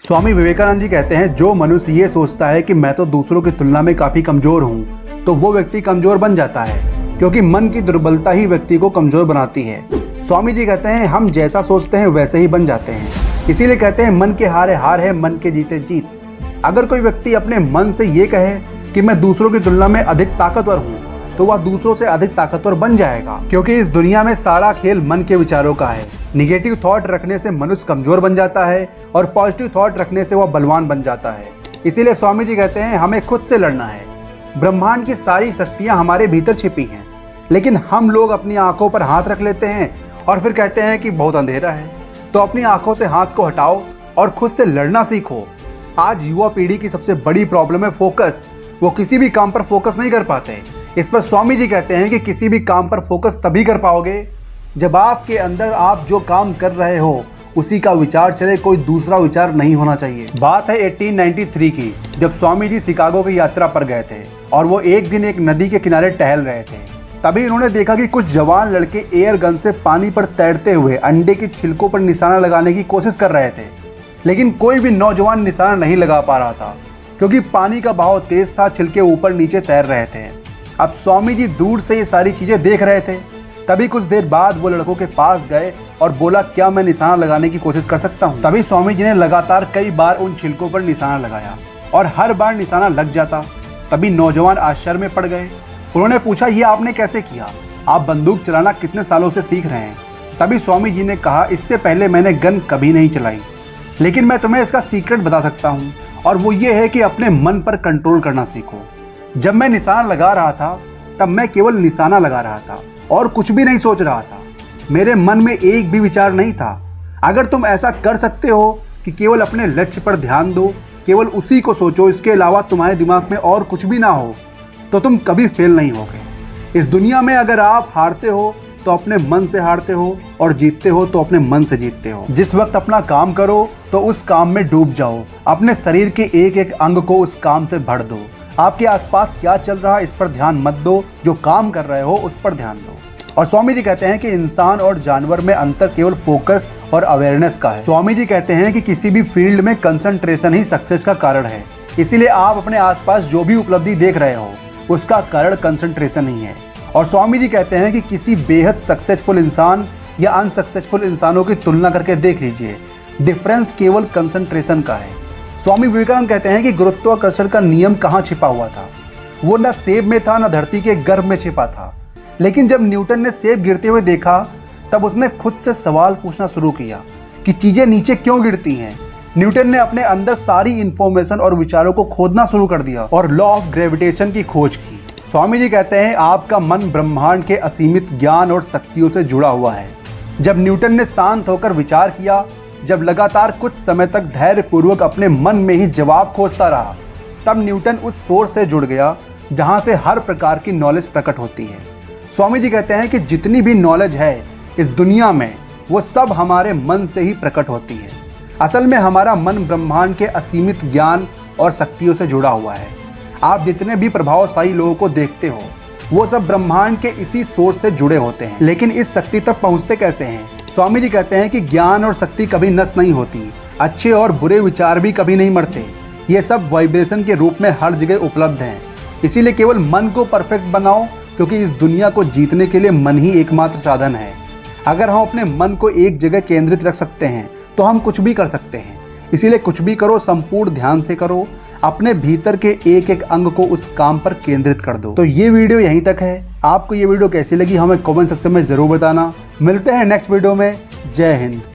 स्वामी विवेकानंद जी कहते हैं, जो मनुष्य ये सोचता है कि मैं तो दूसरों की तुलना में काफ़ी कमज़ोर हूँ, तो वो व्यक्ति कमज़ोर बन जाता है, क्योंकि मन की दुर्बलता ही व्यक्ति को कमज़ोर बनाती है। स्वामी जी कहते हैं, हम जैसा सोचते हैं वैसे ही बन जाते हैं। इसीलिए कहते हैं, मन के हारे हार है, मन के जीते जीत। अगर कोई व्यक्ति अपने मन से ये कहे कि मैं दूसरों की तुलना में अधिक ताकतवर हूँ, तो वह दूसरों से अधिक ताकतवर बन जाएगा, क्योंकि इस दुनिया में सारा खेल मन के विचारों का है। निगेटिव थॉट रखने से मनुष्य कमजोर बन जाता है और पॉजिटिव थॉट रखने से वह बलवान बन जाता है। इसीलिए स्वामी जी कहते हैं, हमें खुद से लड़ना है। ब्रह्मांड की सारी शक्तियां हमारे भीतर छिपी हैं, लेकिन हम लोग अपनी आंखों पर हाथ रख लेते हैं और फिर कहते हैं कि बहुत अंधेरा है। तो अपनी आंखों से हाथ को हटाओ और खुद से लड़ना सीखो। आज युवा पीढ़ी की सबसे बड़ी प्रॉब्लम है फोकस। वो किसी भी काम पर फोकस नहीं कर पाते। इस पर स्वामी जी कहते हैं कि किसी भी काम पर फोकस तभी कर पाओगे जब आपके अंदर आप जो काम कर रहे हो उसी का विचार चले, कोई दूसरा विचार नहीं होना चाहिए। बात है 1893 की, जब स्वामी जी शिकागो की यात्रा पर गए थे और वो एक दिन एक नदी के किनारे टहल रहे थे। तभी उन्होंने देखा कि कुछ जवान लड़के एयर गन से पानी पर तैरते हुए अंडे के छिलकों पर निशाना लगाने की कोशिश कर रहे थे, लेकिन कोई भी नौजवान निशाना नहीं लगा पा रहा था, क्योंकि पानी का बहाव तेज था, छिलके ऊपर नीचे तैर रहे थे। अब स्वामी जी दूर से ये सारी चीजें देख रहे थे। तभी कुछ देर बाद वो लड़कों के पास गए और बोला, क्या मैं निशाना लगाने की कोशिश कर सकता हूँ? तभी स्वामी जी ने लगातार कई बार उन छिलकों पर निशाना लगाया और हर बार निशाना लग जाता। तभी नौजवान आश्चर्य में पड़ गए। उन्होंने पूछा, ये आपने कैसे किया? आप बंदूक चलाना कितने सालों से सीख रहे हैं? तभी स्वामी जी ने कहा, इससे पहले मैंने गन कभी नहीं चलाई, लेकिन मैं तुम्हें इसका सीक्रेट बता सकता हूँ, और वो ये है कि अपने मन पर कंट्रोल करना सीखो। जब मैं निशाना लगा रहा था तब मैं केवल निशाना लगा रहा था और कुछ भी नहीं सोच रहा था। मेरे मन में एक भी विचार नहीं था। अगर तुम ऐसा कर सकते हो कि केवल अपने लक्ष्य पर ध्यान दो, केवल उसी को सोचो, इसके अलावा तुम्हारे दिमाग में और कुछ भी ना हो, तो तुम कभी फेल नहीं होगे। इस दुनिया में अगर आप हारते हो तो अपने मन से हारते हो और जीतते हो तो अपने मन से जीतते हो। जिस वक्त अपना काम करो तो उस काम में डूब जाओ। अपने शरीर के एक एक अंग को उस काम से भर दो। आपके आसपास क्या चल रहा है इस पर ध्यान मत दो, जो काम कर रहे हो उस पर ध्यान दो। और स्वामी जी कहते हैं कि इंसान और जानवर में अंतर केवल फोकस और अवेयरनेस का है। स्वामी जी कहते हैं कि किसी भी फील्ड में कंसंट्रेशन ही सक्सेस का कारण है। इसीलिए आप अपने आसपास जो भी उपलब्धि देख रहे हो उसका कारण कंसंट्रेशन ही है। और स्वामी जी कहते हैं कि किसी बेहद सक्सेसफुल इंसान या अनसक्सेसफुल इंसानों की तुलना करके देख लीजिए, डिफरेंस केवल कंसंट्रेशन का है। स्वामी विवेकानंद कहते हैं कि गुरुत्वाकर्षण का नियम कहाँ छिपा हुआ था? वो न सेब में था, न धरती के गर्भ में छिपा था। लेकिन जब न्यूटन ने सेब गिरते हुए देखा, तब उसने खुद से सवाल पूछना शुरू किया कि चीजें नीचे क्यों गिरती हैं। न्यूटन ने अपने अंदर सारी इंफॉर्मेशन और विचारों को खोदना शुरू कर दिया और लॉ ऑफ ग्रेविटेशन की खोज की। स्वामी जी कहते हैं, आपका मन ब्रह्मांड के असीमित ज्ञान और शक्तियों से जुड़ा हुआ है। जब न्यूटन ने शांत होकर विचार किया, जब लगातार कुछ समय तक धैर्यपूर्वक अपने मन में ही जवाब खोजता रहा, तब न्यूटन उस सोर्स से जुड़ गया जहां से हर प्रकार की नॉलेज प्रकट होती है। स्वामी जी कहते हैं कि जितनी भी नॉलेज है इस दुनिया में, वो सब हमारे मन से ही प्रकट होती है। असल में हमारा मन ब्रह्मांड के असीमित ज्ञान और शक्तियों से जुड़ा हुआ है। आप जितने भी प्रभावशाली लोगों को देखते हो, वो सब ब्रह्मांड के इसी सोर्स से जुड़े होते हैं। लेकिन इस शक्ति तक पहुंचते कैसे हैं? स्वामी जी कहते हैं कि ज्ञान और शक्ति कभी नष्ट नहीं होती। अच्छे और बुरे विचार भी कभी नहीं मरते। ये सब वाइब्रेशन के रूप में हर जगह उपलब्ध हैं। इसीलिए केवल मन को परफेक्ट बनाओ, क्योंकि इस दुनिया को जीतने के लिए मन ही एकमात्र साधन है। अगर हम अपने मन को एक जगह केंद्रित रख सकते हैं तो हम कुछ भी कर सकते हैं। इसीलिए कुछ भी करो, संपूर्ण ध्यान से करो। अपने भीतर के एक एक अंग को उस काम पर केंद्रित कर दो। तो ये वीडियो यहीं तक है। आपको ये वीडियो कैसी लगी हमें कमेंट सेक्शन में जरूर बताना। मिलते हैं नेक्स्ट वीडियो में। जय हिंद।